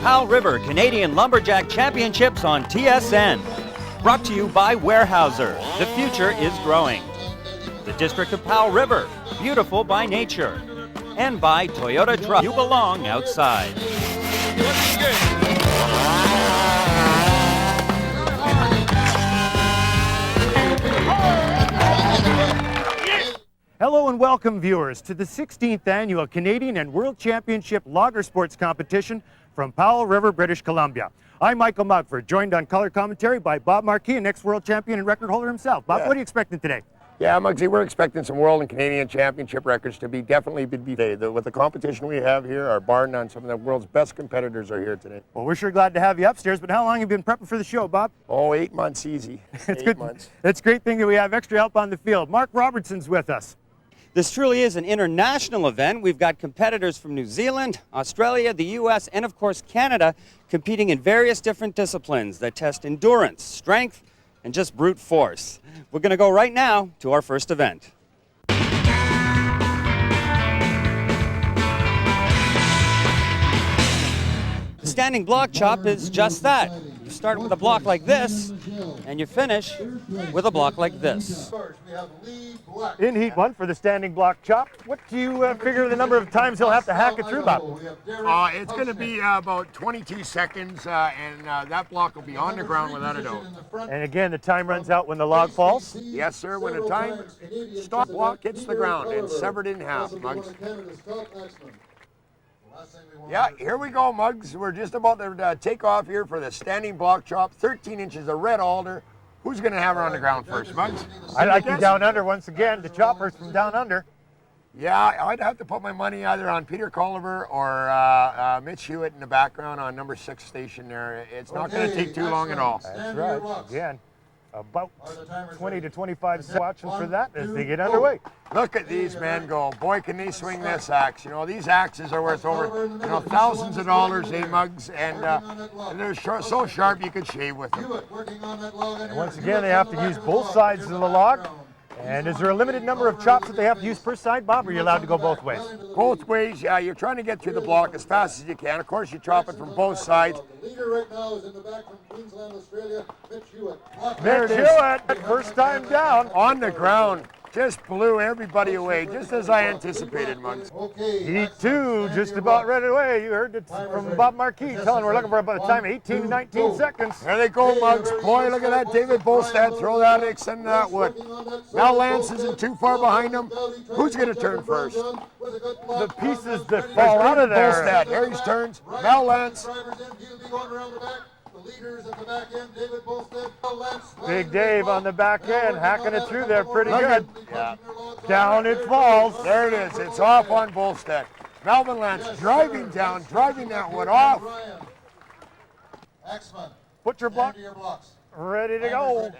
Powell River Canadian Lumberjack Championships on TSN. Brought to you by Weyerhaeuser. The future is growing. The District of Powell River, beautiful by nature. And by Toyota Truck. You belong outside. Hello and welcome, viewers, to the 16th Annual Canadian and World Championship Logger Sports Competition from Powell River, British Columbia. I'm Michael Mugford, joined on color commentary by Bob Marquis, an ex-world champion and record holder himself. Bob, what are you expecting today? Yeah, Muggsy, we're expecting some world and Canadian championship records to be definitely today. With the competition we have here, our bar none, some of the world's best competitors are here today. Well, we're sure glad to have you upstairs, but how long have you been prepping for the show, Bob? Oh, 8 months easy. It's 8 good. months. It's a great thing that we have extra help on the field. Mark Robertson's with us. This truly is an international event. We've got competitors from New Zealand, Australia, the U.S., and of course Canada competing in various different disciplines that test endurance, strength, and just brute force. We're going to go right now to our first event. The standing block chop is just that. You start with a block like this, and you finish with a block like this. In Heat 1 for the standing block chop, what do you figure the number of times he'll have to hack it through, Bob? It's going to be about 22 seconds, and that block will be on the ground without a doubt. And again, the time runs out when the log falls? Yes, sir. When the time stop block hits the ground, it's severed in half, Muggs. Yeah, here we go, Muggs. We're just about to take off here for the standing block chop, 13 inches of red alder. Who's going to have her on the ground first, Muggs? I like you down under once again. The chopper's from down under. Yeah, I'd have to put my money either on Peter Culliver or Mitch Hewitt in the background on number 6 station there. It's not going to take too long at all. That's right. Again, about 20 to 25 seconds watching for that as they get underway. Look at these men go. Boy, can they swing this axe. You know, these axes are worth over, thousands of dollars, Muggs, and they're so sharp you could shave with them. And once again, they have to use both sides of the log. And is there a limited number of chops that they have to use per side, Bob, or are you allowed to go both ways? Both ways, yeah. You're trying to get through the block as fast as you can. Of course, you chop it from both sides. The leader right now is in the back from Queensland, Australia, Mitch Hewitt. Mitch Hewitt, first time down. On the ground. Just blew everybody away, just as I anticipated, Muggs. Heat 2, just about right away. You heard it from Bob Marquis telling we're looking for about the time 18 to 19 seconds. There they go, Muggs. Boy, look at that David Bolstad. Throw that, extend that wood. Now Lance isn't too far behind him. Who's going to turn first? The pieces that fall out of there. Bolstad. There he turns. Now Lance. Leaders at the back end, David Bolstead, Lance. Big Dave on the back end, hacking it through there pretty good. Yeah. Down it falls. There it is. It's off on Bolstead. Melvin Lance driving down, driving that one off. Put your block ready to go.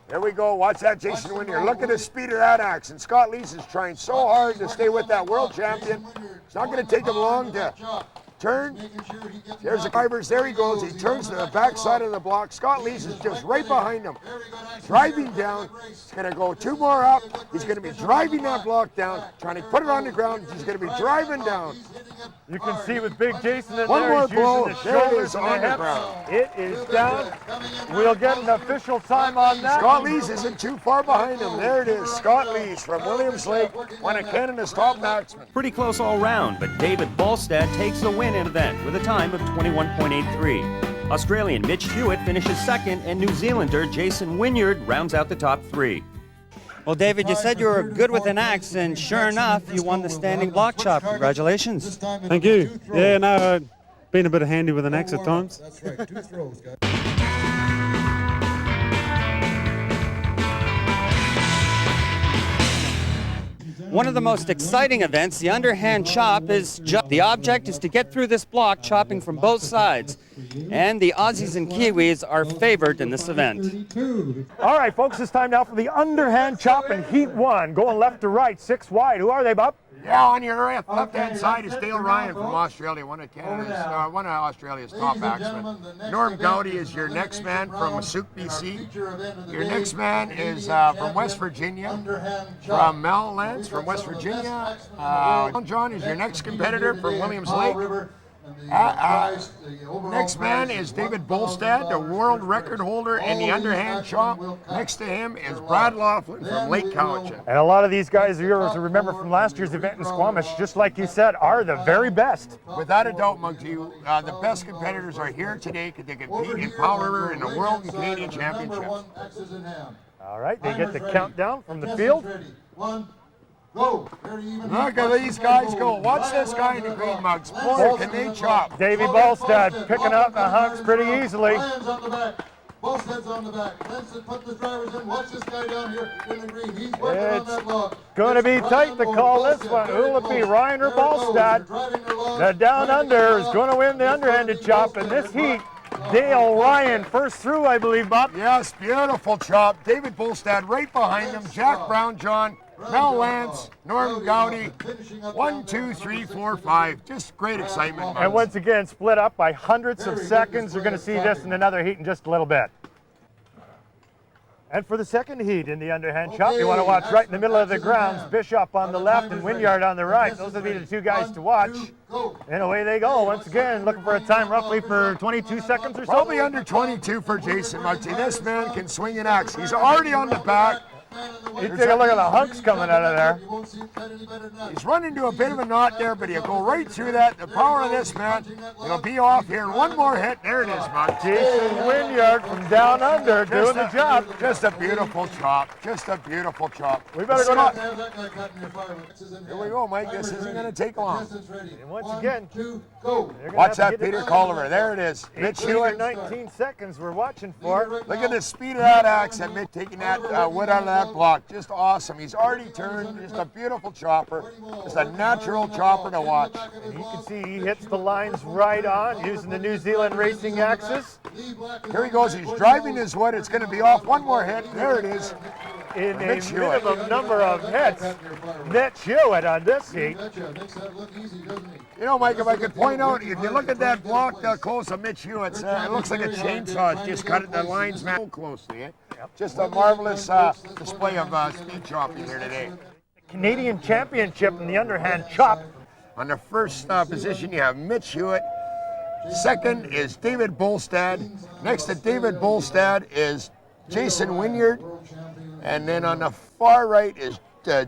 There we go. Watch that, Jason Wynyard. Look at the speed of that axe. And Scott Lees is trying so hard to stay with that world champion. It's not going to take him long to turn. There's the drivers. There he goes. He turns to the back side of the block. Scott Lees is just right behind him. Driving down. He's going to go 2 more up. He's going to be driving that block down, trying to put it on the ground. He's going to be driving down. You can see with Big Jason in one there, more he's blow. using the There it shoulders is and on the the hips. ground. It is down. We'll get an official time on that. Scott Lees isn't too far behind him. There it is. Scott Lees from Williams Lake, one of Canada's top marksmen. Pretty close all round, but David Bolstad takes the win in event with a time of 21.83. Australian Mitch Hewitt finishes second, and New Zealander Jason Wynyard rounds out the top 3. Well, David, you said you were good with an axe, and sure enough, you won the standing block chop. Congratulations. Thank you. Yeah, no, I've been a bit handy with an axe at times. That's right, 2 throws, guys. One of the most exciting events, the underhand chop, is the object is to get through this block, chopping from both sides. And the Aussies and Kiwis are favored in this event. All right, folks, it's time now for the underhand chop in Heat 1. Going left to right, 6 wide. Who are they, Bob? Yeah, on your left-hand side is Dale Ryan from Australia, one of Australia's top axemen. Norm Gowdy is your next man from Massauk, BC. Your next man is from West Virginia, from Mel Lance from West Virginia. John is your next competitor from Williams Lake. Next man is David Bolstad, the world record holder in the underhand chop. Next to him is Brad Laughlin from Lake Cowichan. And a lot of these guys you'll remember from last year's event in Squamish, just like you said, are the very best. Without a doubt, Muggsy, the best competitors are here today because they compete in Powell River in the World and Canadian Championships. All right, they get the countdown from the field. Go. Look at these guys go. Watch this guy in the green, Muggs. Boy, can they chop. Davey Bolstad picking up the hunks pretty easily. Ryan's on the back. Bolstad's on the back. Lenson put the drivers in. Watch this guy down here in the green. He's working on that log. Going to be tight to call this one. Who'll it be, Ryan or Bolstad? The down under is going to win the underhanded chop in this heat. Dale Ryan first through, I believe, Bob. Yes, beautiful chop. David Bolstad right behind him. Jack Brown John, Mel Lance, Norm Gowdy. 1, 2, 3, 4, 5. Just great excitement, Muggs. And once again, split up by hundredths of seconds. You're going to see this in another heat in just a little bit. And for the second heat in the underhand chop, you want to watch right in the middle of the grounds. Bishop on the left and Wynyard on the right. Those will be the two guys to watch. And away they go. Once again, looking for a time roughly for 22 seconds or so. Probably under 22 for Jason Muggsy. This man can swing an axe. He's already on the back. You take a look at the hunks coming out of there. He's run into a bit of a knot there, but he'll go right through that. The power of this man, he'll be off here. One more hit. There it is, Muggs. Jason Wynyard from down under doing the job. Just a beautiful chop. Just a beautiful chop. We better go down. Here we go, Mike. This isn't going to take long. And once again, Watch that Peter Culliver. There it is. Mitch 18 or Hewitt. 19 seconds we're watching for. Look at the speed of that axe and Mitch taking that wood out of that block. Just awesome. He's already turned. Just a beautiful chopper. Just a natural chopper to watch. And you can see he hits the lines right on using the New Zealand racing axes. Here he goes. He's driving his wood. It's going to be off. One more hit. There it is. In a Mitch Hewitt. minimum number of hits, Mitch Hewitt on this heat. You know, Mike, if I could point out, if you look at that block close of Mitch Hewitt's, it looks like a chainsaw. It's just cut the lines so closely. Just a marvelous display of speed chopping here today. Canadian Championship in the underhand chop. On the first position, you have Mitch Hewitt. Second is David Bolstad. Next to David Bolstad is Jason Wynyard. And then on the far right is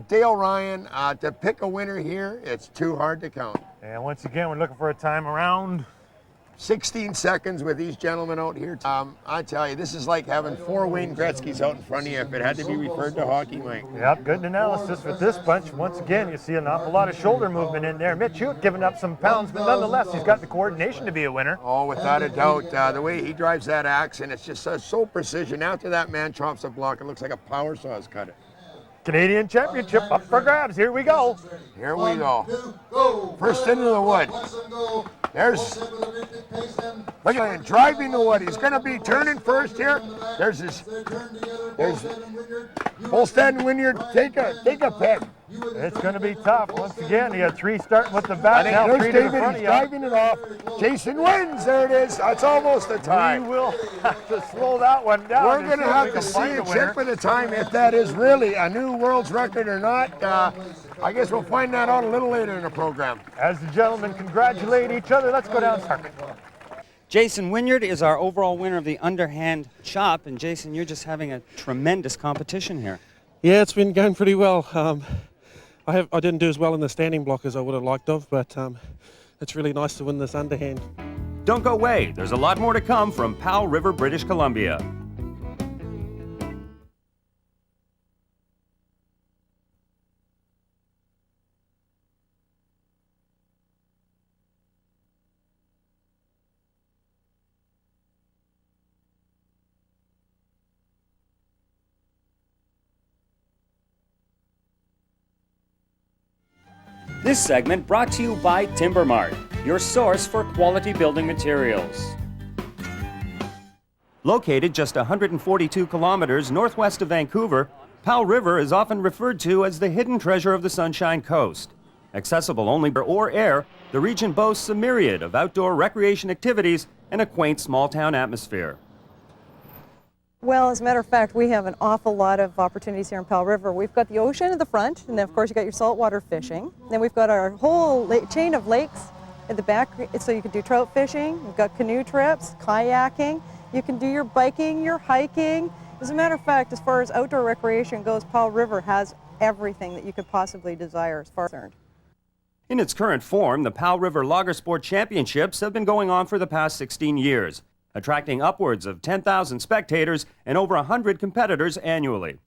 Dale Ryan. To pick a winner here, it's too hard to count. And once again, we're looking for a time around 16 seconds with these gentlemen out here. I tell you, this is like having 4 Wayne Gretzky's out in front of you if it had to be referred to hockey, Mike. Yep, good analysis with this bunch. Once again, you see an awful lot of shoulder movement in there. Mitch Hewitt giving up some pounds, but nonetheless, he's got the coordination to be a winner. Oh, without a doubt. The way he drives that axe, and it's just so precision. After that man chops a block, it looks like a power saw has cut it. Canadian Championship up for grabs. Here we go. Here we go. First into the wood. There's, look at him driving the wood. He's going to be turning first here. There's Bolstad and Wynyard. Take a pick. It's going to be tough. Once again, you got 3 starting with the back. Now There's 3 to the David. front He's of you. driving it off. Jason wins. There it is. That's almost a tie. We will have to slow that one down. We're going to have to see see a check for the time if that is really a new world's record or not. I guess we'll find that out a little later in the program. As the gentlemen congratulate each other, let's go down circuit. Jason Wynyard is our overall winner of the underhand chop. And Jason, you're just having a tremendous competition here. Yeah, it's been going pretty well. I didn't do as well in the standing block as I would have liked of, but it's really nice to win this underhand. Don't go away. There's a lot more to come from Powell River, British Columbia. This segment brought to you by Timber Mart, your source for quality building materials. Located just 142 kilometers northwest of Vancouver, Powell River is often referred to as the hidden treasure of the Sunshine Coast. Accessible only by or air, the region boasts a myriad of outdoor recreation activities and a quaint small-town atmosphere. Well, as a matter of fact, we have an awful lot of opportunities here in Powell River. We've got the ocean at the front, and then of course you've got your saltwater fishing. Then we've got our whole chain of lakes at the back, so you can do trout fishing. We've got canoe trips, kayaking. You can do your biking, your hiking. As a matter of fact, as far as outdoor recreation goes, Powell River has everything that you could possibly desire as far as concerned. In its current form, the Powell River Lager Sport Championships have been going on for the past 16 years, attracting upwards of 10,000 spectators and over 100 competitors annually.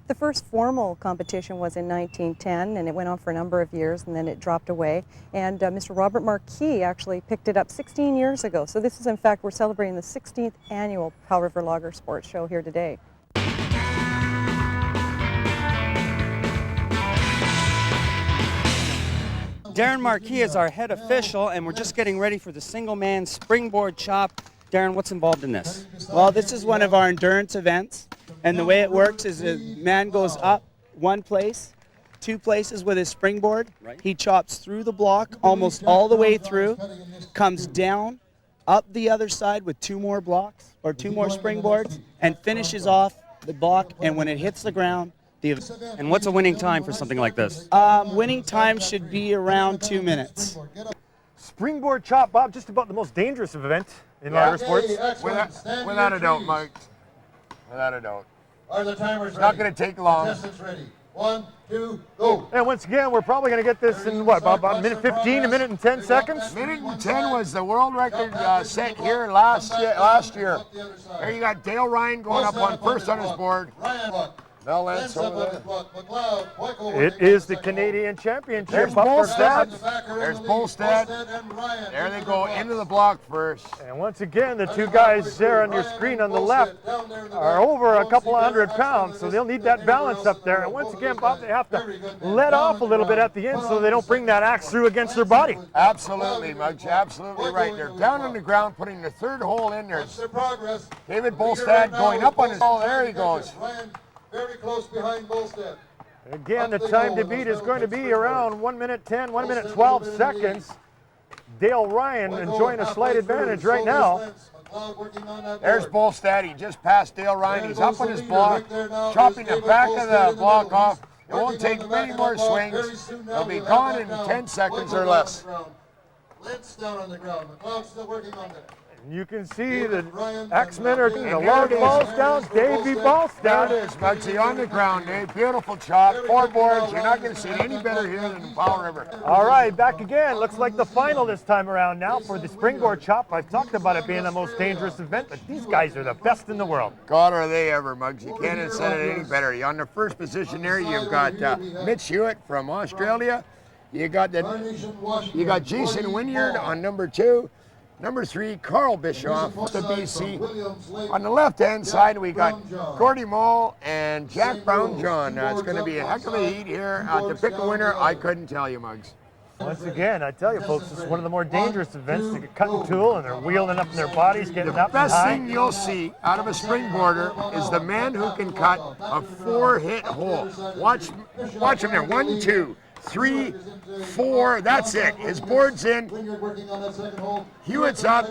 The first formal competition was in 1910, and it went on for a number of years, and then it dropped away. And Mr. Robert Marquis actually picked it up 16 years ago. So this is, in fact, we're celebrating the 16th annual Powell River Lager Sports Show here today. Darren Marquis is our head official, and we're just getting ready for the single-man springboard chop. Darren, what's involved in this? Well, this is one of our endurance events, and the way it works is a man goes up one place, two places with his springboard. Right. He chops through the block almost all the way through, comes down, up the other side with two more blocks or two more springboards, and finishes off the block, and when it hits the ground, And what's a winning time for something like this? winning time should be around 2 minutes. Springboard chop, Bob, just about the most dangerous event in lager sports. Without a doubt, Mike. Without a doubt. Are the timers It's not going to take long. Contestants ready. 1, 2, go. And once again, we're probably going to get this in what, Bob, about a minute 15, a minute and 10 seconds? Minute and 10 was the world record set here last year. There you got Dale Ryan going up on first on his board. Ryan, Mel Lance over there. It is the Canadian Championship. There's up for Bolstad. grabs. There's Bolstad. There they go into the block first. And once again, the two guys there on your screen on the left are over a couple of 100 pounds, so they'll need that balance up there. And once again, Bob, they have to let off a little bit at the end so they don't bring that axe through against their body. Absolutely, Muggs. Absolutely right. They're down on the ground, putting the third hole in there. David Bolstad going up on his ball. There he goes. Very close behind Bolstad. Again, the time to beat is going to be around 1 minute 10, 1 minute 12 seconds. Dale Ryan enjoying a slight advantage right now. There's Bolstad. He just passed Dale Ryan. He's up on his block, chopping the back of the block off. It won't take many more swings. They'll be gone in 10 seconds or less. Lids down on the ground. McLeod's still working on that. You can see the Axemen are taking the long balls down. Davey Bolstad. There it is, Muggsy, on the ground, Dave. Beautiful chop. 4 boards. You're not going to see it any better here than in Powell River. All right, back again. Looks like the final this time around now for the springboard chop. I've talked about it being the most dangerous event, but these guys are the best in the world. God, are they ever, Muggs. You can't have said it any better. On the first position there, you've got Mitch Hewitt from Australia. You got Jason Wynyard on number 2. Number 3, Carl Bischoff, the BC. On the left-hand side, we got Gordy Moll and Jack Brown John. It's going to be a heck of a heat here. To pick a winner, I couldn't tell you, Muggs. Once again, I tell you folks, this is one of the more dangerous events. They get cut and tool and they're wheeling up in their bodies, getting up The and best high. thing you'll see out of a springboarder is the man who can cut a 4-hit hole. Watch him there. 1, 2, 3, 4. That's it. His board's in. Hewitt's up.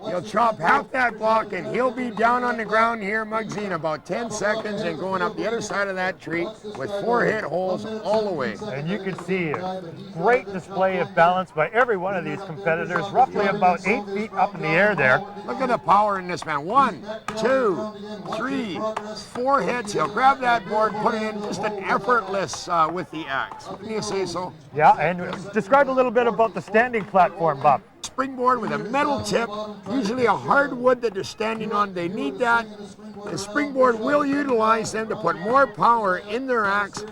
He'll chop half that block and he'll be down on the ground here, Muggsy, in about 10 seconds and going up the other side of that tree with 4 hit holes all the way. And you can see a great display of balance by every one of these competitors, roughly about 8 feet up in the air there. Look at the power in this man. 1, 2, 3, 4 hits. He'll grab that board, put it in, just an effortless with the axe. Wouldn't you say so? Yeah, and describe a little bit about the standing platform, Bob. Springboard with a metal tip, usually a hardwood that they're standing on. They need that. The springboard will utilize them to put more power in their axe.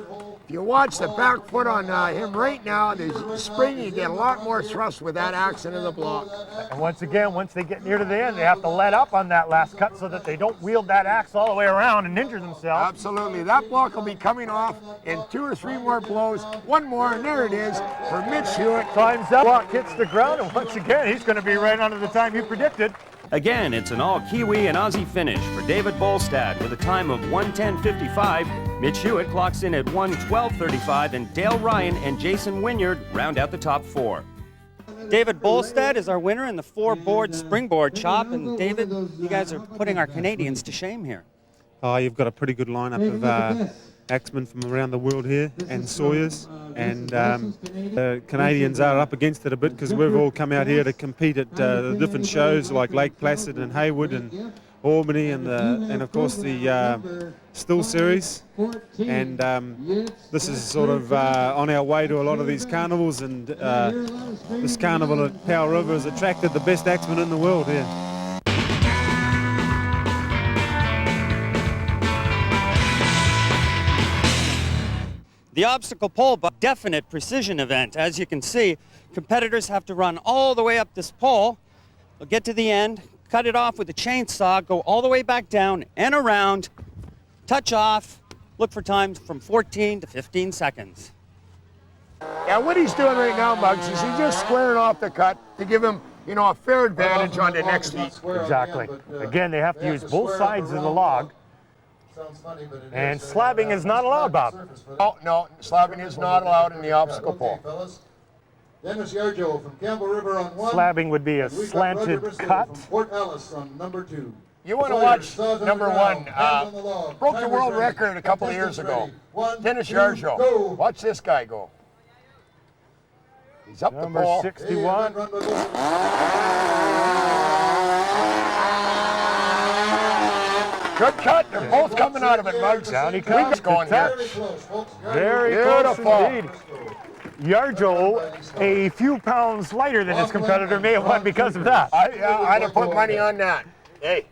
If you watch the back foot on him right now, the spring, you get a lot more thrust with that axe into the block. And once again, once they get near to the end, they have to let up on that last cut so that they don't wield that axe all the way around and injure themselves. Absolutely. That block will be coming off in 2 or 3 more blows. One more, and there it is for Mitch Hewitt. Time's up. Block hits the ground, and once again, he's going to be right under the time you predicted. Again, it's an all-Kiwi and Aussie finish for David Bolstad with a time of 1:10.55. Mitch Hewitt clocks in at 1:12.35, and Dale Ryan and Jason Wynyard round out the top 4. David Bolstad is our winner in the 4-board springboard chop. And David, you guys are putting our Canadians to shame here. Oh, you've got a pretty good lineup of axemen from around the world here, and sawyers, and the Canadians are up against it a bit because we've all come out here to compete at the different shows like Lake Placid and Haywood and Albany and of course the Still Series, and this is sort of on our way to a lot of these carnivals, and this carnival at Powell River has attracted the best axemen in the world here. The obstacle pole, but definite precision event. As you can see, competitors have to run all the way up this pole. They'll get to the end, cut it off with a chainsaw, go all the way back down and around, touch off, look for times from 14 to 15 seconds. Yeah, what he's doing right now, Muggs, is he's just squaring off the cut to give him, you know, a fair advantage on the next heat. Exactly. Again, they have to use both sides of the log. And slabbing is not allowed, Bob. Oh, no, slabbing is not allowed in the obstacle pole. Dennis Yarjo from Campbell River on 1. Slabbing would be a slanted cut. From Port Alice on number 2. You want to watch number 1. Broke the world record a couple of years ago. Dennis Yarjo. Watch this guy go. He's up the pole. Number 61. Good cut. They're both coming out of it, Muggs. Down he comes. Going here. Very Beautiful. close indeed. Yarjo, a few pounds lighter than his competitor, may have won because of that. I'd have put money on that. Hey.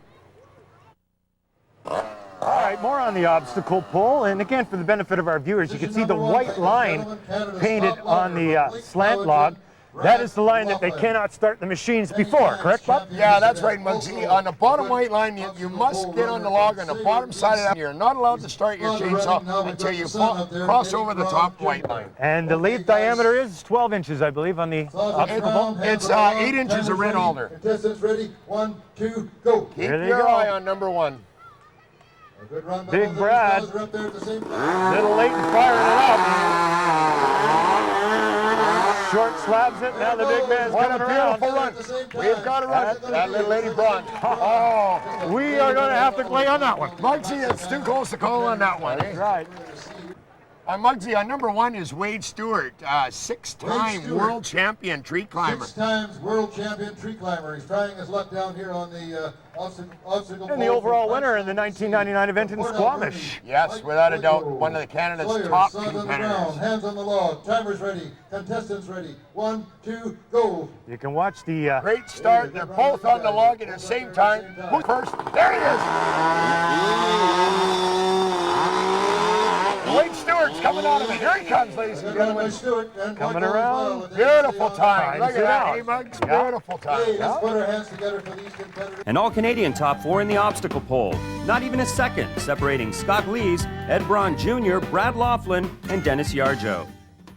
All right, more on the obstacle pole. And again, for the benefit of our viewers, you can see the white line painted on the slant log. That is the line that they cannot start the machines before, correct, Bob? Yeah, that's right, Muggsy. On the bottom white line, you must get on the log on the bottom side of that. You're not allowed to start your chainsaw until you cross over the top white line. And the lathe diameter is 12 inches, I believe, on the obstacle pole. It's 8 inches of red alder. Contestants ready? 1, 2, go. Keep your eye on number 1. A good run by Big both Brad. those guys are up there at the same time. Little late in firing it up. Short slabs it, now the big man's What a coming around. beautiful run. We've got to run. That little lady bronze. Oh, We are going to have to play on that one. Muggsy, it's too close to call on that one. Eh? Right. Muggsy, on number 1 is Wade Stewart, 6-time world champion tree climber. 6 times world champion tree climber. He's trying his luck down here on the obstacle And the pole. overall winner in the 1999 event in Squamish. Yes, without a doubt, one of the Canada's Sawyer, top saws on the competitors. ground, hands on the log, timers ready, contestants ready. 1, 2, go. You can watch the Great start. They're both on the log at the same time. Who first? There he is. Wade Stewart's coming out of it. Here he comes, ladies and gentlemen. Coming around. Beautiful time. Look Times at it that. out. Hey, Muggs. Yeah. Beautiful Hey, time. let's put our hands together for these competitors. An all-Canadian top 4 in the obstacle pole. Not even a second, separating Scott Lees, Ed Braun Jr., Brad Laughlin, and Dennis Yarjo.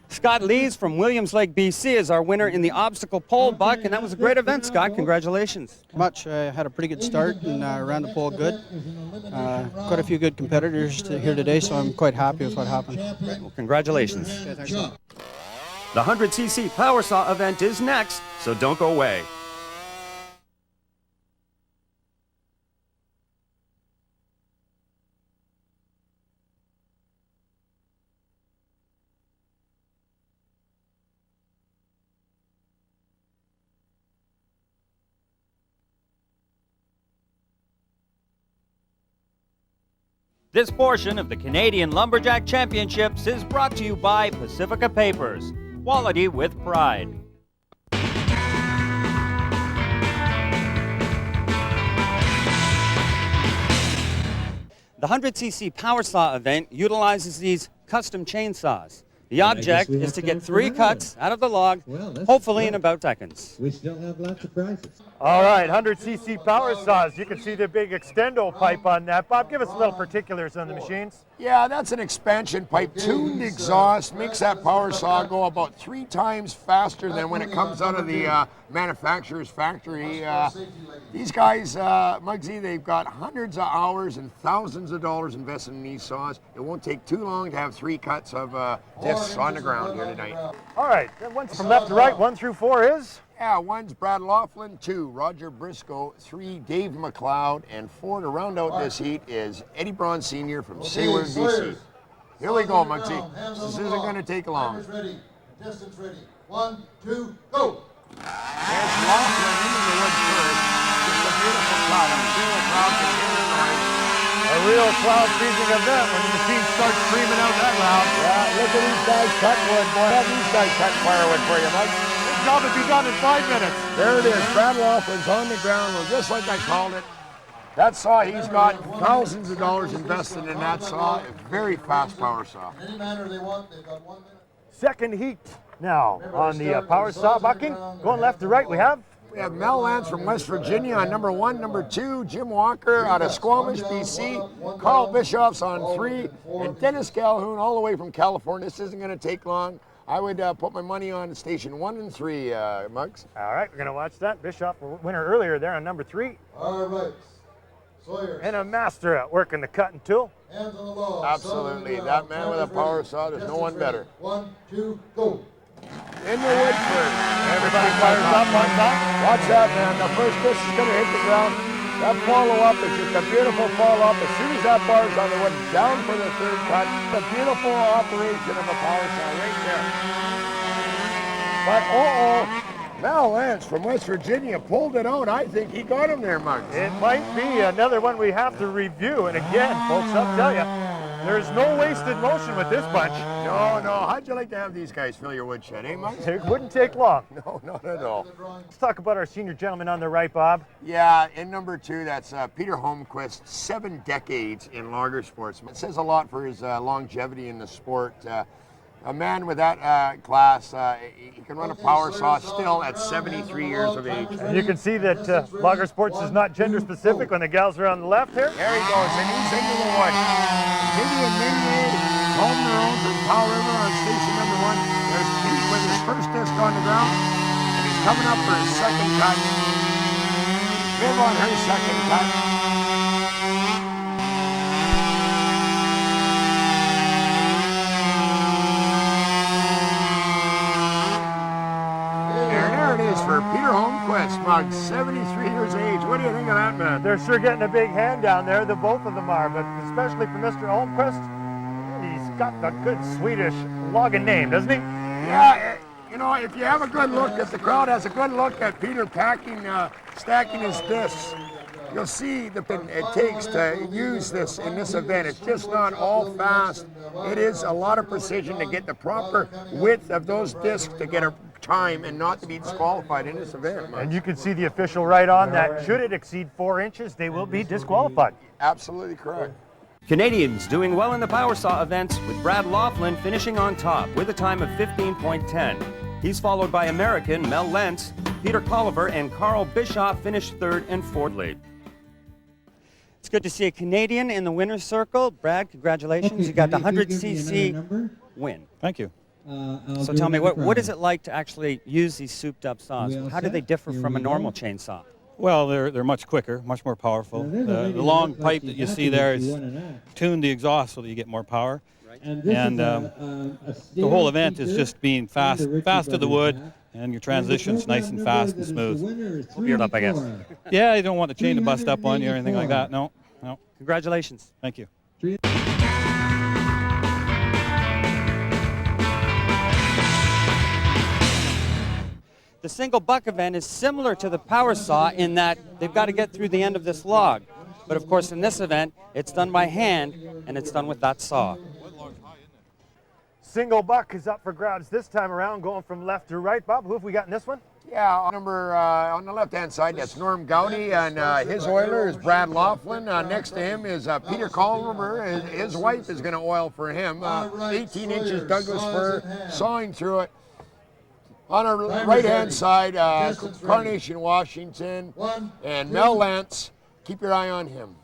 Scott Lees from Williams Lake, BC is our winner in the obstacle pole, Buck, and that was a great event, Scott. Congratulations. Much. I had a pretty good start and ran the pole good. Quite a few good competitors here today, so I'm quite happy with what happened. Well, congratulations. Okay, thanks. The 100cc Power Saw event is next, so don't go away. This portion of the Canadian Lumberjack Championships is brought to you by Pacifica Papers. Quality with pride. The 100cc Power Saw event utilizes these custom chainsaws. The object is to get 3 cuts out of the log, hopefully in about seconds. We still have lots of prizes. All right, 100cc Power Saws. You can see the big extendo pipe on that. Bob, give us a little particulars on the machines. Yeah, that's an expansion pipe, tuned exhaust, makes that power saw go about 3 times faster than when it comes out of the manufacturer's factory. These guys, Muggsy, they've got hundreds of hours and thousands of dollars invested in these saws. It won't take too long to have 3 cuts of discs on the ground here tonight. All right, then once from left to right, 1 through 4 is? Yeah, 1's Brad Laughlin, 2 Roger Briscoe, 3 Dave McLeod, and 4 to round out this heat is Eddie Braun Sr. from Sayward, BC. Here we go, Muggsy. This isn't going to take long. Ready. Distance ready. 1, 2, go. There's Laughlin into the wood first. Just a beautiful cloud. I'm sure the crowd can hear the noise. A real cloud-freezing event when the machine starts screaming out that loud. Yeah, look at these guys cut wood. Boy, have these guys cut firewood for you, Muggs. Job will be done in 5 minutes. There it is. Brad Laughlin's on the ground, well, just like I called it. That saw, he's got thousands of dollars invested in that saw. A very fast power saw. Any manner they want, they've got 1 minute. Second heat now on the power saw bucking. Going left to right, we have Mel Lance from West Virginia on number 1, number 2, Jim Walker out of Squamish, BC, Carl Bischoff's on 3, and Dennis Calhoun all the way from California. This isn't going to take long. I would put my money on station 1 and 3, Muggs. All right, we're going to watch that. Bischoff, winner earlier there on number 3. All right. Sawyer. And a master at working the cutting tool. Hands on the law. Absolutely. That man with a power saw, there's no one better. 1, 2, go. In the wood first. Everybody fires up on top. Watch that, man. The first disc is going to hit the ground. That follow-up is just a beautiful follow-up. As soon as that bar's on the wood, down for the 3rd cut. The beautiful operation of a power saw right there. But Mel Lance from West Virginia pulled it out. I think he got him there, Muggs. It might be another one we have to review. And again, folks, I'll tell you, there's no wasted motion with this bunch. No. How'd you like to have these guys fill your woodshed, eh, Muggs? It wouldn't take long. No, not at all. Let's talk about our senior gentleman on the right, Bob. Yeah, in number 2, that's Peter Holmquist, 7 decades in logger sports. It says a lot for his longevity in the sport. A man with that class, he can run a power saw still at 73 years of age. And you can see that logger sports is not gender specific when the gals are on the left here. There he goes, and he's into the wood. Vivian Minier, home their own from Powell River on station number 1. There's Pete with his first disc on the ground, and he's coming up for his 2nd cut. Viv on her 2nd cut. For Peter Holmquist, about 73 years of age. What do you think of that, man? They're sure getting a big hand down there, the both of them are, but especially for Mr. Holmquist, he's got the good Swedish logging name, doesn't he? Yeah, you know, if you have a good look, if the crowd has a good look at Peter stacking his discs, you'll see the it takes to use this in this event. It's just not all fast. It is a lot of precision to get the proper width of those discs to get a time and not to be disqualified in this event. And you can see the official right on that. Should it exceed 4 inches, they will be disqualified. Absolutely correct. Canadians doing well in the power saw events, with Brad Laughlin finishing on top with a time of 15.10. He's followed by American Mel Lentz, Peter Colliver, and Carl Bischoff finished 3rd and 4th. It's good to see a Canadian in the winner's circle. Brad, congratulations. You got the 100cc win. Thank you. So tell me, what is it like to actually use these souped-up saws? How do they differ from a normal chainsaw? Well, they're much quicker, much more powerful. The long pipe that you see there is tuned the exhaust so that you get more power. And the whole event is just being fast to the wood, and your transition's nice and fast and smooth. Geared up, I guess. Yeah, you don't want the chain to bust up on you or anything like that. No. Congratulations. Thank you. The single buck event is similar to the power saw in that they've got to get through the end of this log. But of course in this event, it's done by hand and it's done with that saw. Single buck is up for grabs this time around, going from left to right. Bob, who have we got in this one? Yeah, on the left-hand side, that's Norm Gowdy, and his oiler is Brad Laughlin. Next to him is Peter Colliver. His wife is going to oil for him. 18 inches Douglas fir, sawing through it. On our right-hand side, Carnation Washington and Mel Lance. Keep your eye on him.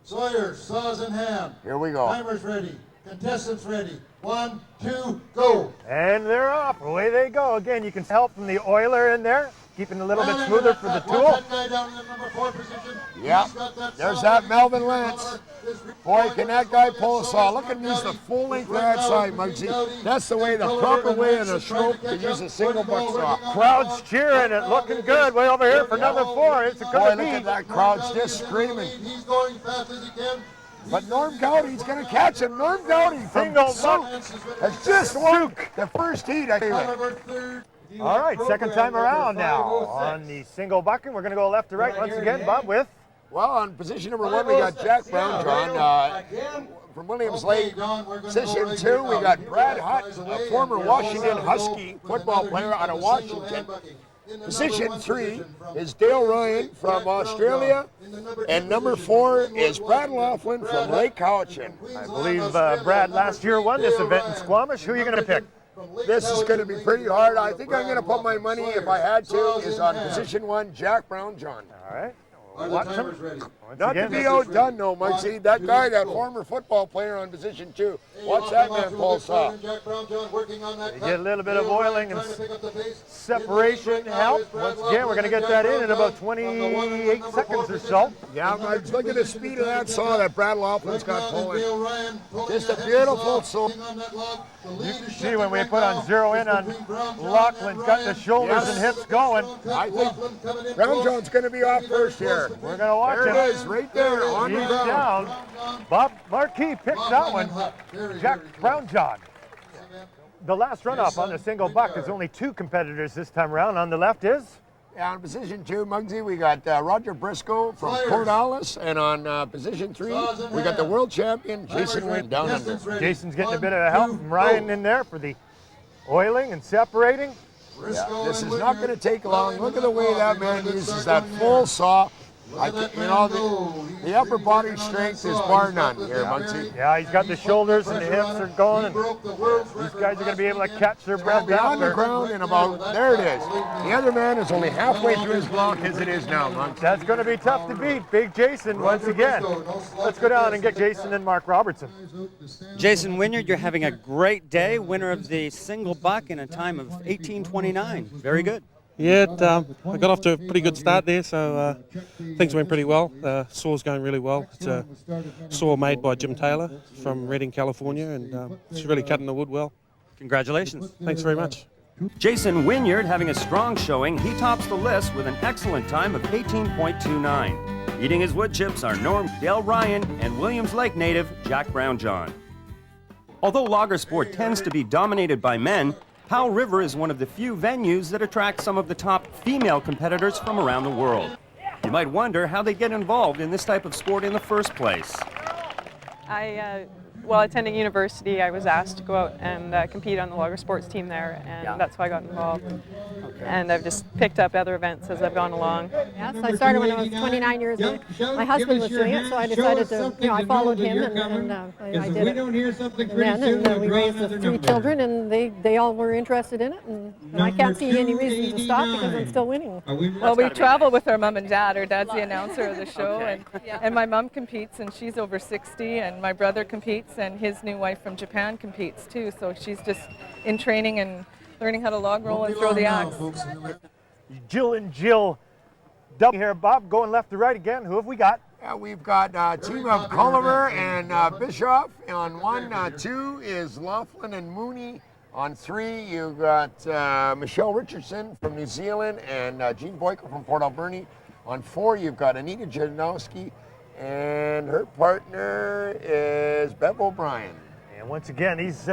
Sawyer, saws in hand. Here we go. Timers ready. Contestants ready. 1, 2, go. And they're off. Away they go. Again, you can help from the oiler in there, keeping it a little bit smoother for the tool. That guy down in the number 4 position. Yeah, He's got that there's saw. that Melvin Lance. Boy, can that guy pull a saw. Look at him use the full length of that side, Muggsy. That's the way, the proper way in a stroke to use a single buck saw. Crowd's cheering it, looking good. Way over here for number 4. It's a Boy, good look at beat. that crowd just screaming. He's going fast as he can. But Norm Gowdy's going to catch him. Norm Gowdy from Single Souk buck. has just won the first heat. I think. All right, second time around now on the single buck, and we're going to go left to right once again, Bob, with? Well, on position number 1, we got Jack Brown, John, from Williams Lake. Position 2, we got Brad Hutt, a former Washington Husky football player out of Washington. Position 3 is Dale Ryan from Australia, and number 4 is Brad Laughlin from Lake Cowichan. I believe Brad last year won this event in Squamish. Who are you going to pick? This is going to be pretty hard. I think I'm going to put my money, if I had to, is on position 1, Jack Brown, John. All right. Watch him. Not to be outdone, though, Muggsy. That guy, that former football player on position 2. Watch that man pull saw. You get a little bit of oiling and separation help. Once again, we're going to get that in about 28 seconds or so. Yeah, Muggs, look at the speed of that saw that Brad Laughlin's got pulling. Just a beautiful saw. You can see when we put on zero in on Laughlin's got the shoulders and hips going. I think Brown John's going to be off first here. We're going to watch him. There it is, right there on the He's ground. down. Bob Marquis picks that one. Jack Brown John. The last runoff on the single buck is only 2 competitors this time around. On the left is? Yeah, on position 2, Muggsy, we got Roger Briscoe from Port Alice, and on position 3, we got the world champion Jason Wynn down under. Jason's getting a bit of help from Ryan in there for the oiling and separating. Yeah, this is not going to take long. Look at the way that man uses that full saw. The upper body strength is bar none here, Muggsy. Yeah, he's got the shoulders and the hips are going, and these guys are going to be able to catch their breath Be on the after. ground in about, there it is. The other man is only halfway through his block as it is now, Muggsy. That's going to be tough to beat. Big Jason once again. Let's go down and get Jason and Mark Robertson. Jason Wynyard, you're having a great day. Winner of the single buck in a time of 18:29. Very good. Yeah, I got off to a pretty good start there, so things went pretty well. Saw's going really well. It's a saw made by Jim Taylor from Redding, California, and it's really cutting the wood well. Congratulations. Thanks very much. Jason Wynyard having a strong showing. He tops the list with an excellent time of 18.29. Eating his wood chips are Norm Dale Ryan and Williams Lake native Jack Brown John. Although logger sport tends to be dominated by men, Powell River is one of the few venues that attract some of the top female competitors from around the world. You might wonder how they get involved in this type of sport in the first place. While attending university, I was asked to go out and compete on the logger sports team there, and that's why I got involved. Okay. And I've just picked up other events as I've gone along. Yes, I started when I was 29 years old. My husband was doing it, so I decided to, I followed him, and I did it. And then we raised the 3 children, and they all were interested in it, and I can't see any reason to stop because I'm still winning. Well, we travel with our mom and dad. Our dad's the announcer of the show, and my mom competes, and she's over 60, and my brother competes, and his new wife from Japan competes too, so she's just in training and learning how to log roll and throw the axe. Jill and Jill double here, Bob, going left to right again. Who have we got? Yeah, we've got a team of Culliver and Bischoff. On 1, 2 is Laughlin and Mooney. On 3, you've got Michelle Richardson from New Zealand and Jean Boyko from Port Alberni. On 4, you've got Anita Janowski, and her partner is Bev O'Brien. And once again, these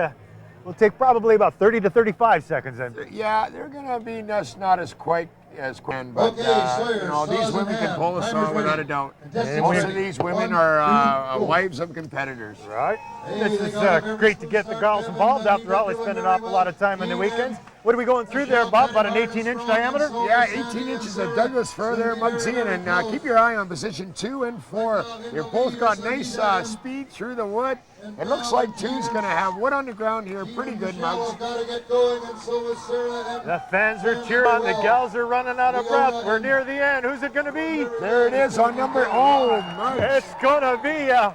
will take probably about 30 to 35 seconds. Then. Yeah, they're going to be just not as quite as grand, but these women can pull a saw without a doubt. Most of these women are wives of competitors. Right. This is great to get the girls involved. After all, they spend an awful lot of time on the weekends. What are we going through there, Bob? About an 18-inch diameter? Yeah, 18 inches of Douglas fir there, Muggsy, and keep your eye on position 2 and 4. They've both got nice speed through the wood. It looks like 2's going to have wood on the ground here. Pretty good, Muggs. The fans are cheering. The gals are running out of breath. We're near the end. Who's it going to be? There it is on number, oh, Muggs. It's going to be a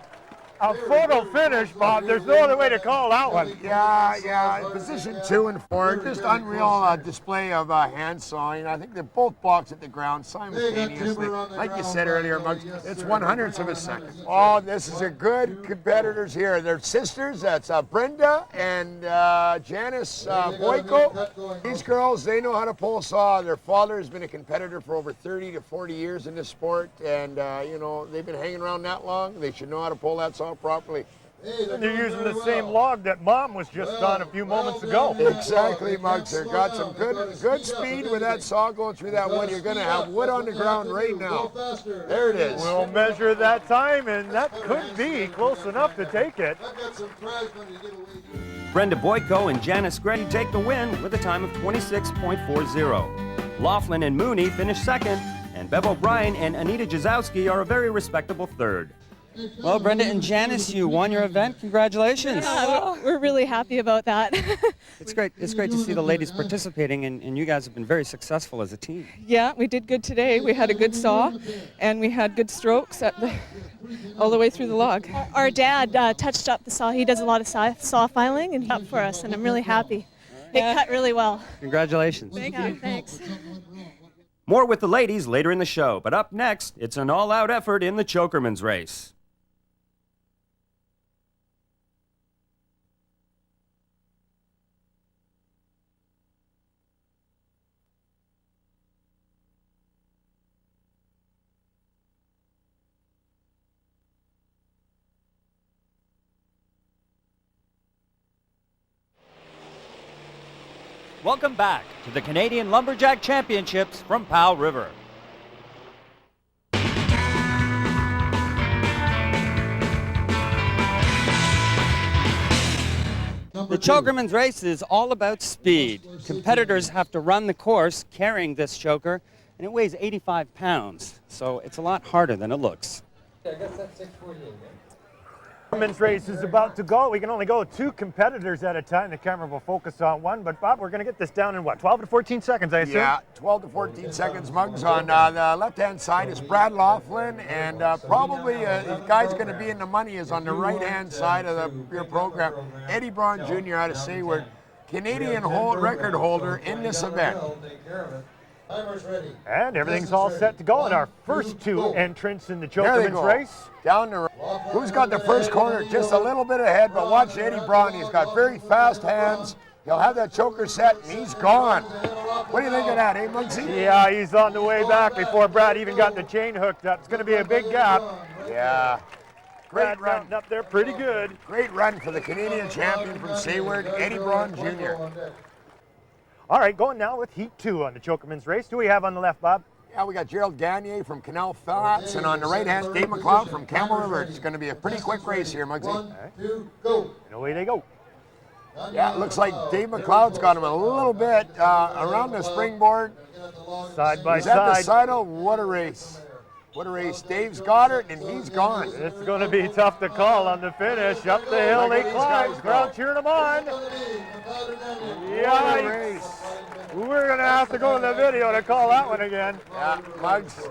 photo finish, Bob. There's no other way to call that one. Yeah. Position 2 and 4, just unreal display of hand sawing. I think they're both blocks at the ground simultaneously. Like you said earlier, Muggs, it's 1/100 of a second. Oh, this is a good competitors here. They're sisters. That's Brenda and Janice Boyko. These girls, they know how to pull a saw. Their father has been a competitor for over 30 to 40 years in this sport, and you know, they've been hanging around that long. They should know how to pull that saw properly. And they're using the same log that Mom was just on a few moments ago. Exactly, Muggs. They've got some good speed with that saw going through that wood. You're going to have wood on the ground right now. There it is. We'll measure that time, and that could be close enough to take it. Brenda Boyko and Janice Gray take the win with a time of 26.40. Laughlin and Mooney finish second, and Bev O'Brien and Anita Jazowski are a very respectable third. Well, Brenda and Janice, you won your event. Congratulations. Yeah, we're really happy about that. It's great to see the ladies participating, and you guys have been very successful as a team. Yeah, we did good today. We had a good saw, and we had good strokes all the way through the log. Our dad touched up the saw. He does a lot of saw filing and up for us, and I'm really happy. It cut really well. Congratulations. Thank you. Thanks. More with the ladies later in the show, but up next, it's an all-out effort in the Chokerman's race. Welcome back to the Canadian Lumberjack Championships from Powell River. The Chokerman's race is all about speed. Competitors have to run the course carrying this choker, and it weighs 85 pounds, so it's a lot harder than it looks. I guess that's 648, yeah? Women's race is about to go. We can only go 2 competitors at a time. The camera will focus on one, but Bob, we're going to get this down in what, 12 to 14 seconds, I assume? Yeah, 12 to 14 seconds, Muggs. On the left-hand side is Brad Laughlin, and probably the guy's going to be in the money is on the right-hand side of your program. Eddie Braun Jr. out of Sayward, Canadian record holder in this event. And everything's all set to go in our first 2 entrants in the Chokerman's race. Down the road. Who's got the first corner? Just a little bit ahead, but watch Eddie Braun. He's got very fast hands. He'll have that choker set, and he's gone. What do you think of that, eh, Muggsy? Yeah, he's on the way back before Brad even got the chain hooked up. It's going to be a big gap. Yeah. Great run up there pretty good. Great run for the Canadian champion from Sayward, Eddie Braun Jr. All right, going now with Heat 2 on the Chokerman's race. Who do we have on the left, Bob? Yeah, we got Gerald Gagné from Canal Flats, and on the right hand, Dave McLeod from Campbell River. It's going to be a pretty quick race here, Muggsy. 1, 2, go. And away they go. Yeah, it looks like Dave McLeod's got him a little bit around the springboard. Side by He's at the side. side. What a race. What a race. Dave's got it, and he's gone. It's going to be tough to call on the finish. Up the hill they climb. Crowd cheering them on. Yikes. We're going to have to go to the video to call that one again. Yeah, Muggs,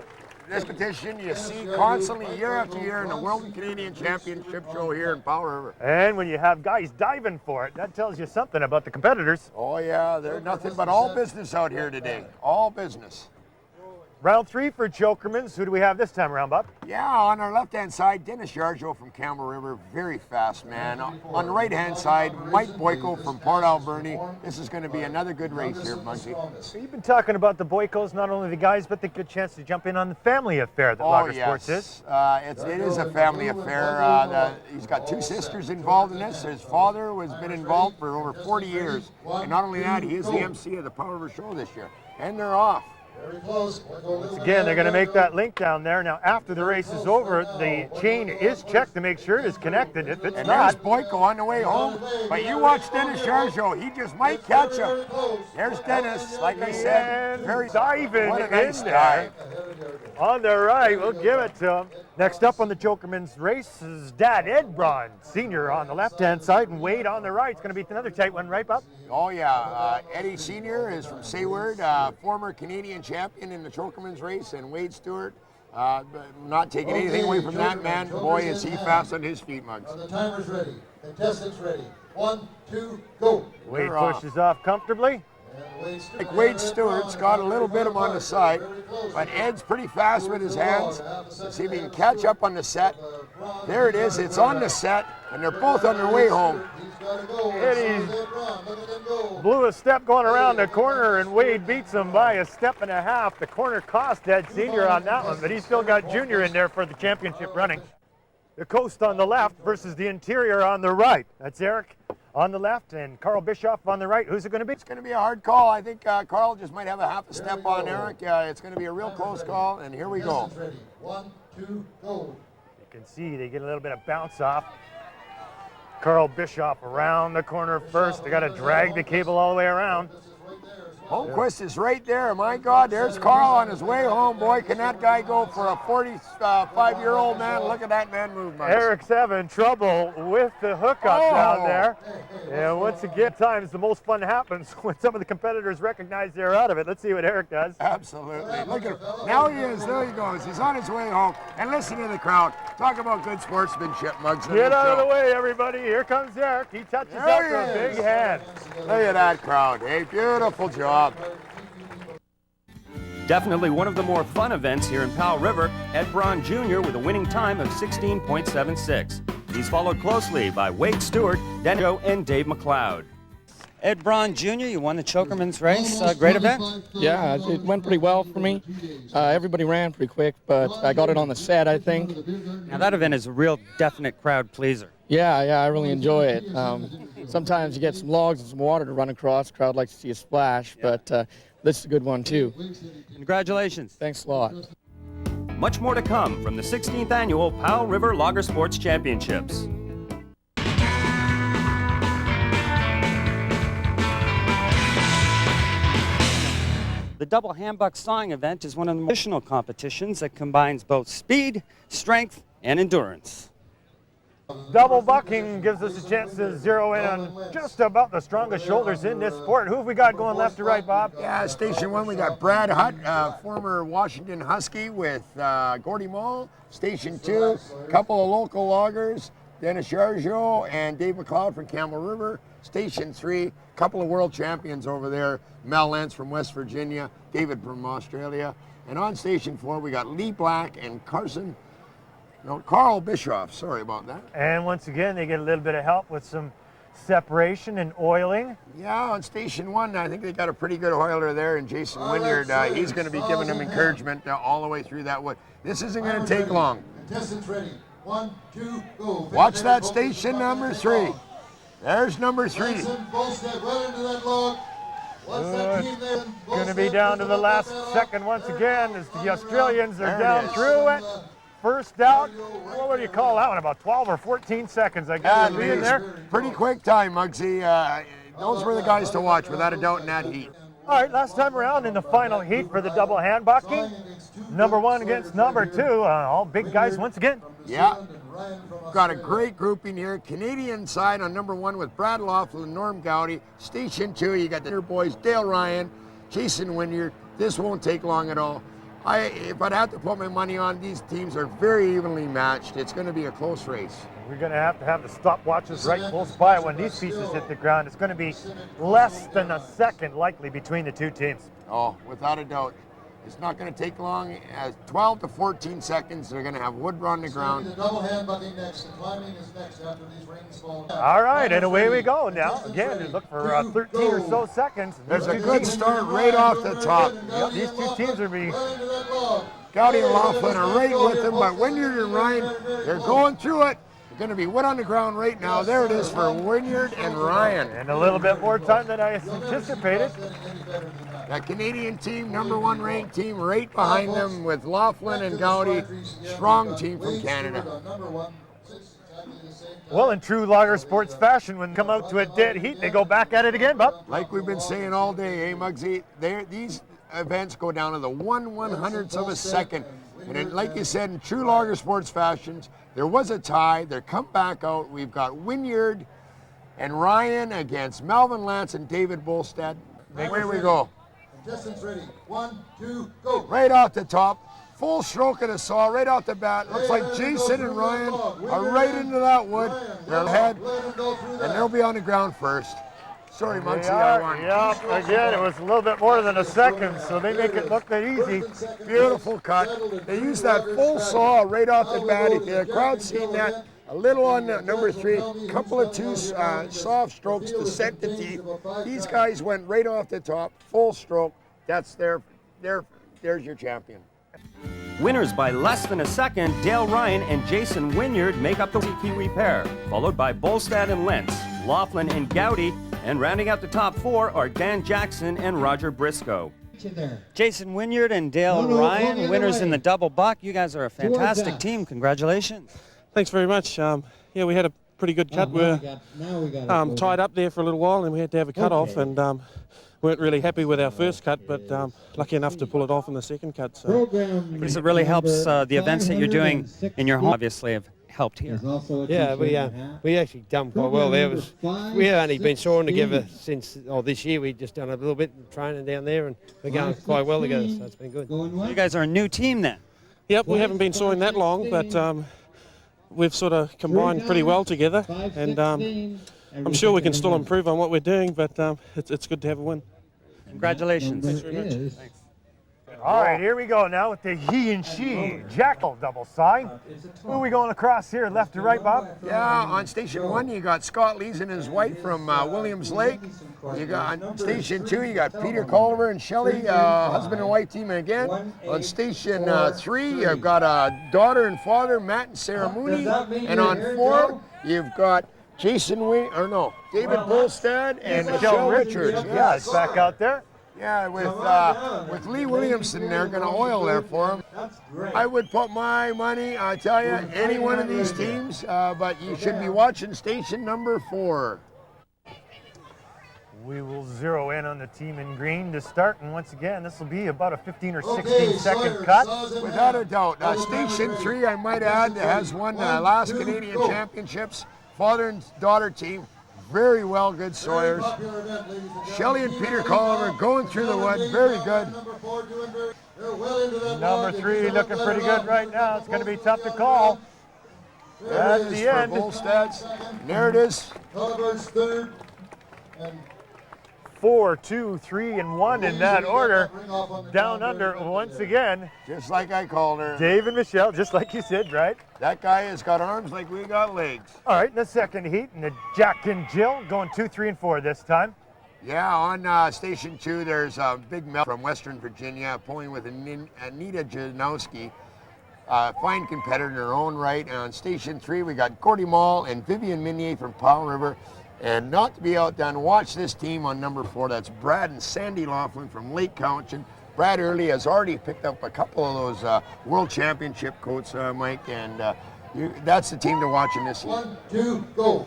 this petition you see constantly year after year in the World and Canadian Championship show here in Powell River. And when you have guys diving for it, that tells you something about the competitors. Oh yeah, they're nothing but all business out here today. All business. Round 3 for Chokerman's. Who do we have this time around, Bob? Yeah, on our left-hand side, Dennis Yarjo from Campbell River, very fast man. On the right-hand side, Mike Boyko from Port Alberni. This is going to be another good race here, Muggsy. So you've been talking about the Boykos, not only the guys, but the good chance to jump in on the family affair that Lager Sports is. It is a family affair. He's got 2 sisters involved in this. His father has been involved for over 40 years. And not only that, he is the MC of the Powell River Show this year. And they're off. Once again, they're going to make that link down there. Now, after the race is over, the chain is checked to make sure it is connected. If it's And not, there's Boyko on the way home. But you watch Dennis Jarjo. He just might catch him. There's Dennis, like I said. Very diving what a nice in there. dive. On the right, we'll give it to him. Next up on the Jokerman's race is Dad Ed Braun, Sr. on the left-hand side, and Wade on the right. It's going to be another tight one, right, Bob? Oh, yeah. Eddie Sr. is from Sayward, former Canadian champion in the Jokerman's race, and Wade Stewart, not taking anything away from that man. Boy, is he fast on his feet, Mugs. The timer's ready. Contestants ready. 1, 2, go. Wade pushes off comfortably. Like Wade Stewart's got a little bit of him on the side, but Ed's pretty fast with his hands. Let's see if he can catch up on the set. There it is, it's on the set, and they're both on their way home. Eddie blew a step going around the corner, and Wade beats him by a step and a half. The corner cost Ed Sr. on that one, but he's still got Junior in there for the championship running. The coast on the left versus the interior on the right. That's Eric on the left and Carl Bischoff on the right. Who's it going to be? It's going to be a hard call. I think Carl just might have a half a step on Eric. It's going to be a real close call, and here we go. 1, 2, go. You can see they get a little bit of bounce off. Carl Bischoff around the corner first. They got to drag the cable all the way around. Holmquist is right there. My God, there's Carl on his way home. Boy, can that guy go for a 45-year-old man. Look at that man move, Mike. Eric's having trouble with the hookup down there. And once again, times the most fun happens when some of the competitors recognize they're out of it. Let's see what Eric does. Absolutely. Look at him. Now he is. There he goes. He's on his way home. And listen to the crowd. Talk about good sportsmanship, Mugs. Get out of the way, everybody. Here comes Eric. He touches up for a big hand. Look at that crowd. Hey, beautiful job. Definitely one of the more fun events here in Powell River. Ed Braun Jr. with a winning time of 16.76. He's followed closely by Wade Stewart, Denjo, and Dave McLeod. Ed Braun Jr., you won the Chokerman's race. Great event? Yeah, it went pretty well for me. Everybody ran pretty quick, but I got it on the set, I think. Now that event is a real definite crowd pleaser. Yeah, I really enjoy it. Sometimes you get some logs and some water to run across. The crowd likes to see a splash, but this is a good one too. Congratulations. Thanks a lot. Much more to come from the 16th annual Powell River Lager Sports Championships. The double handbuck sawing event is one of the traditional competitions that combines both speed, strength, and endurance. Double bucking gives us a chance to zero in on just about the strongest shoulders in this sport. Who have we got going left to right, Bob? Yeah, Station 1, we got Brad Hutt, former Washington Husky with Gordy Mall. Station 2, a couple of local loggers, Dennis Jarjo and Dave McLeod from Camel River. Station 3, a couple of world champions over there, Mel Lentz from West Virginia, David from Australia. And on Station 4, we got Lee Black and Carl Bischoff, sorry about that. And once again, they get a little bit of help with some separation and oiling. Yeah, on Station 1, I think they got a pretty good oiler there, and Jason Wynyard, he's going to be giving them encouragement all the way through that wood. This isn't going to take long. Contestants ready. 1, 2, go. Watch that station number 3. There's number 3. Going to be down to the last second once again as the Australians are down through it. First out, what do you call that one? About 12 or 14 seconds, I guess. Yeah, in there. Pretty quick time, Muggsy. Those were the guys to watch, without a doubt, in that heat. All right, last time around in the final heat for the double handbucking. Number 1 against number 2. All big guys once again. Yeah. Got a great grouping here. Canadian side on number 1 with Brad Laughlin, Norm Gowdy. Station 2, you got the boys, Dale Ryan, Jason Wynyard. This won't take long at all. If I'd have to put my money on, these teams are very evenly matched. It's going to be a close race. We're going to have the stopwatches right close by when these pieces hit the ground. It's going to be less than a second likely between the two teams. Oh, without a doubt. It's not going to take long. 12 to 14 seconds, they're going to have wood on the ground. The double handbucking next, and climbing is next after these rings fall down. All right, and away we go now. Again, look for 13 or so seconds. There's a good start right off the top. Yep, these two teams are being... Gowdy and Laughlin are right with them, but Wynyard and Ryan, they're going through it. Going to be wood on the ground right now. There it is for Wynyard and Ryan. And a little bit more time than I anticipated. That Canadian team, #1 ranked team, right behind them with Laughlin and Gowdy. Strong team from Canada. Well, in true lager sports fashion, when they come out to a dead heat, they go back at it again, Bob. Like we've been saying all day, eh, Muggsy? These events go down to the 1/100th of a second. And then, like you said, in true lager sports fashions, there was a tie. They come back out. We've got Wynyard and Ryan against Melvin Lance and David Bolstad. Away we go. Contestants ready. 1, 2, go. Right off the top. Full stroke of the saw right off the bat. Looks like Jason and Ryan are right into that wood. They're ahead, and they'll be on the ground first. Sorry, Muggsy, I won. Yep, again, it was a little bit more than a second, so they make it look that easy. Beautiful cut. They use that full saw right off the bat. If the crowd's seen that, a little on number 3, couple of 2 soft strokes to set the teeth. These guys went right off the top, full stroke. That's there's your champion. Winners by less than a second, Dale Ryan and Jason Wynyard make up the Kiwi pair, followed by Bolstad and Lentz, Laughlin and Gowdy, and rounding out the top 4 are Dan Jackson and Roger Briscoe. Jason Wynyard and Dale Ryan, winners in the double buck. You guys are a fantastic team. Congratulations. Thanks very much. Yeah, we had a pretty good cut. We're tied up there for a little while, and we had to have a cut off, and weren't really happy with our first cut, but lucky enough to pull it off in the second cut. So. Because it really helps the events that you're doing in your home, obviously, have helped here. Yeah, we actually done quite well there. We have only been soaring together since this year. We just done a little bit of training down there, and we're going quite well together, so it's been good. You guys are a new team then? Yep, we haven't been soaring that long, but we've sort of combined pretty well together, and I'm sure we can still improve on what we're doing, but it's good to have a win. Congratulations. Thanks very much. Thanks. All right, here we go now with the he and she Jackal double sign. Who are we going across here, left to right, Bob? Yeah, on station 1, you got Scott Lees and his wife from Williams Lake. You got on station 2, you got Peter Culver and Shelley, husband and wife team again. On station 3, you've got a daughter and father, Matt and Sarah Mooney. And on 4, you've got David Bolstad and Michelle Richards. Yeah, it's back out there. Yeah, with Lee Williamson there, going to oil there for him. I would put my money, I tell you, any one of these teams, but you should be watching station number 4. We will zero in on the team in green to start, and once again, this will be about a 15 or 16 second cut. Without a doubt. Station 3, I might add, has won the last Canadian Championships. Father and daughter team, very well, good sawyers. Shelley and Peter Culver going through the wood, very good. Number 3 looking pretty good right now. It's going to be tough to call. At the end. And there it is. 4, 2, 3, and 1 in that order. Down under once again. Just like I called her. Dave and Michelle, just like you said, right? That guy has got arms like we got legs. All right, in the second heat, and the Jack and Jill going 2, 3, and 4 this time. Yeah, on station 2, there's Big Mel from Western Virginia pulling with Anita Janowski. Fine competitor in her own right. And on station 3, we got Gordy Mall and Vivian Minier from Powell River. And not to be outdone, watch this team on number 4. That's Brad and Sandy Laughlin from Lake Cowichan. Brad Early has already picked up a couple of those World Championship coats, Mike, and that's the team to watch in this. 1, 2, go.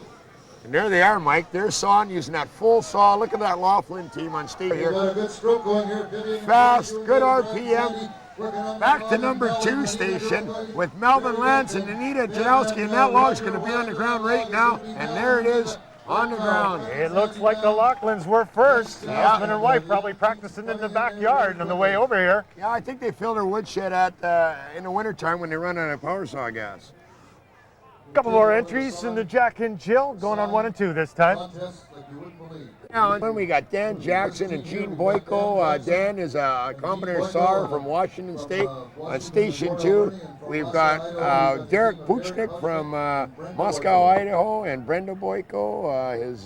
And there they are, Mike. They're sawing using that full saw. Look at that Laughlin team on stage here. Got a good stroke going here. Fast, good RPM. Back to number 2 station with Melvin Lance and Anita Janowski, and that log's going to be on the ground right now. And there it is. On the ground. It looks like the Laughlins were first. Yeah. Husband and wife probably practicing in the backyard on the way over here. Yeah, I think they fill their woodshed in the wintertime when they run out of power saw gas. Couple more entries in the Jack and Jill, going on 1 and 2 this time. Now, and then we got Dan Jackson and Gene Boyko. Dan is a competent sawer from Washington State. On station 2, we've got Derek Puchnik from Moscow, Idaho, and Brenda Boyko, his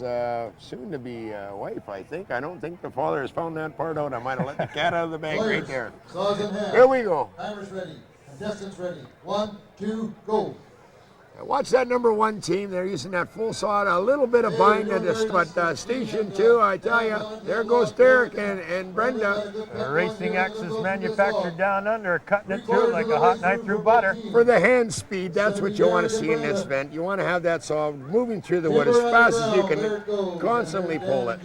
soon-to-be wife, I think. I don't think the father has found that part out. I might have let the cat out of the bag right there. Here we go. Timers ready. Contestants ready. 1, 2, go. Watch that number 1 team. They're using that full sod, a little bit of bind at this, but Station 2, I tell you, there goes Derek and Brenda. Racing X is manufactured down under, cutting it through like a hot knife through butter. For the hand speed, that's what you want to see in this event. You want to have that saw moving through the wood as fast as you can constantly pull it.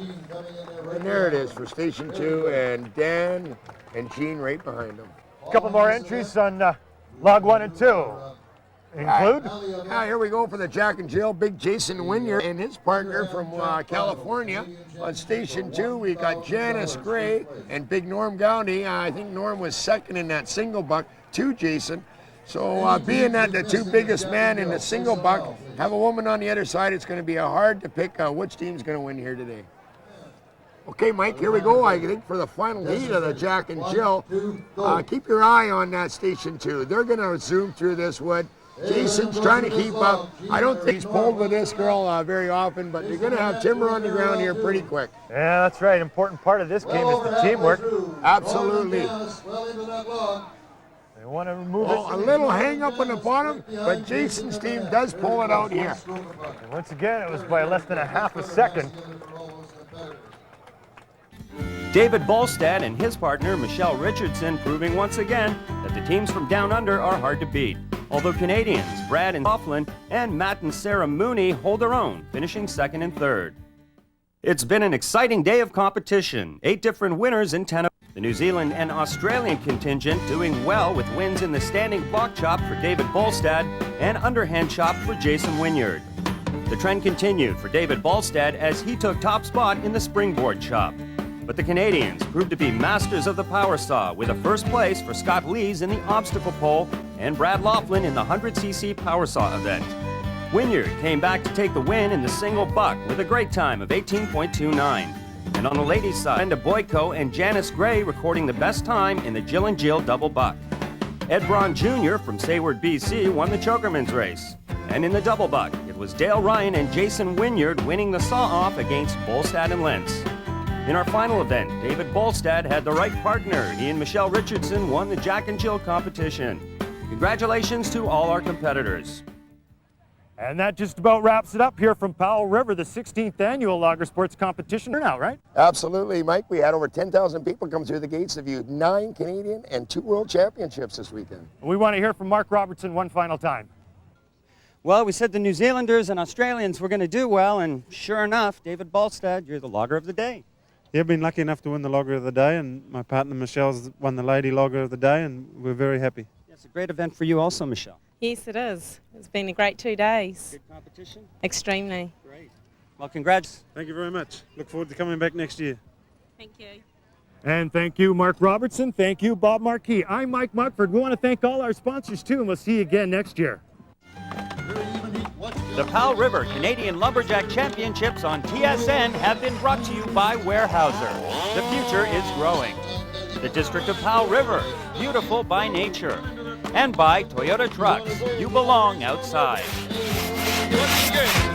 And there it is for Station 2, and Dan and Gene right behind them. A couple more entries on log 1 and 2. Include? Here we go for the Jack and Jill, Big Jason Wynyard and his partner from California. On Station 2, we got Janice Gray and Big Norm Gowdy. I think Norm was second in that single buck to Jason. So being that the 2 biggest men in the single buck have a woman on the other side, it's going to be hard to pick which team's going to win here today. Okay, Mike, here we go, I think, for the final heat of the Jack and Jill. Keep your eye on that Station 2. They're going to zoom through this wood. Jason's trying to keep up. I don't think he's pulled with this girl very often, but you're going to have timber on the ground here pretty quick. Yeah, that's right. Important part of this game is the teamwork. Absolutely. They want to remove it. A little hang up on the bottom, but Jason's team does pull it out here. And once again, it was by less than a half a second. David Bolstad and his partner Michelle Richardson proving once again that the teams from down under are hard to beat. Although Canadians Brad and Coughlin and Matt and Sarah Mooney hold their own, finishing 2nd and 3rd. It's been an exciting day of competition. 8 different winners in 10 of the New Zealand and Australian contingent doing well with wins in the standing block chop for David Bolstad and underhand chop for Jason Wynyard. The trend continued for David Bolstad as he took top spot in the springboard chop. But the Canadians proved to be masters of the power saw with a first place for Scott Lees in the obstacle pole and Brad Laughlin in the 100cc power saw event. Wynyard came back to take the win in the single buck with a great time of 18.29. And on the ladies' side, Brenda Boyko and Janice Gray recording the best time in the Jill and Jill double buck. Ed Braun Jr. from Sayward, BC won the Chokerman's race. And in the double buck, it was Dale Ryan and Jason Wynyard winning the saw-off against Bolstad and Lentz. In our final event, David Bolstad had the right partner. He and Michelle Richardson won the Jack and Jill competition. Congratulations to all our competitors. And that just about wraps it up here from Powell River, the 16th annual Logger Sports Competition. Now, right? Absolutely, Mike. We had over 10,000 people come through the gates to view 9 Canadian and 2 World Championships this weekend. We want to hear from Mark Robertson one final time. Well, we said the New Zealanders and Australians were going to do well, and sure enough, David Bolstad, you're the logger of the day. Yeah, I've been lucky enough to win the Logger of the Day, and my partner Michelle's won the Lady Logger of the Day, and we're very happy. It's a great event for you also, Michelle. Yes, it is. It's been a great 2 days. Good competition? Extremely. Great. Well, congrats. Thank you very much. Look forward to coming back next year. Thank you. And thank you, Mark Robertson. Thank you, Bob Marquis. I'm Mike Mugford. We want to thank all our sponsors, too, and we'll see you again next year. The Powell River Canadian Lumberjack Championships on TSN have been brought to you by Weyerhaeuser. The future is growing. The District of Powell River, beautiful by nature. And by Toyota Trucks, you belong outside. Looking good.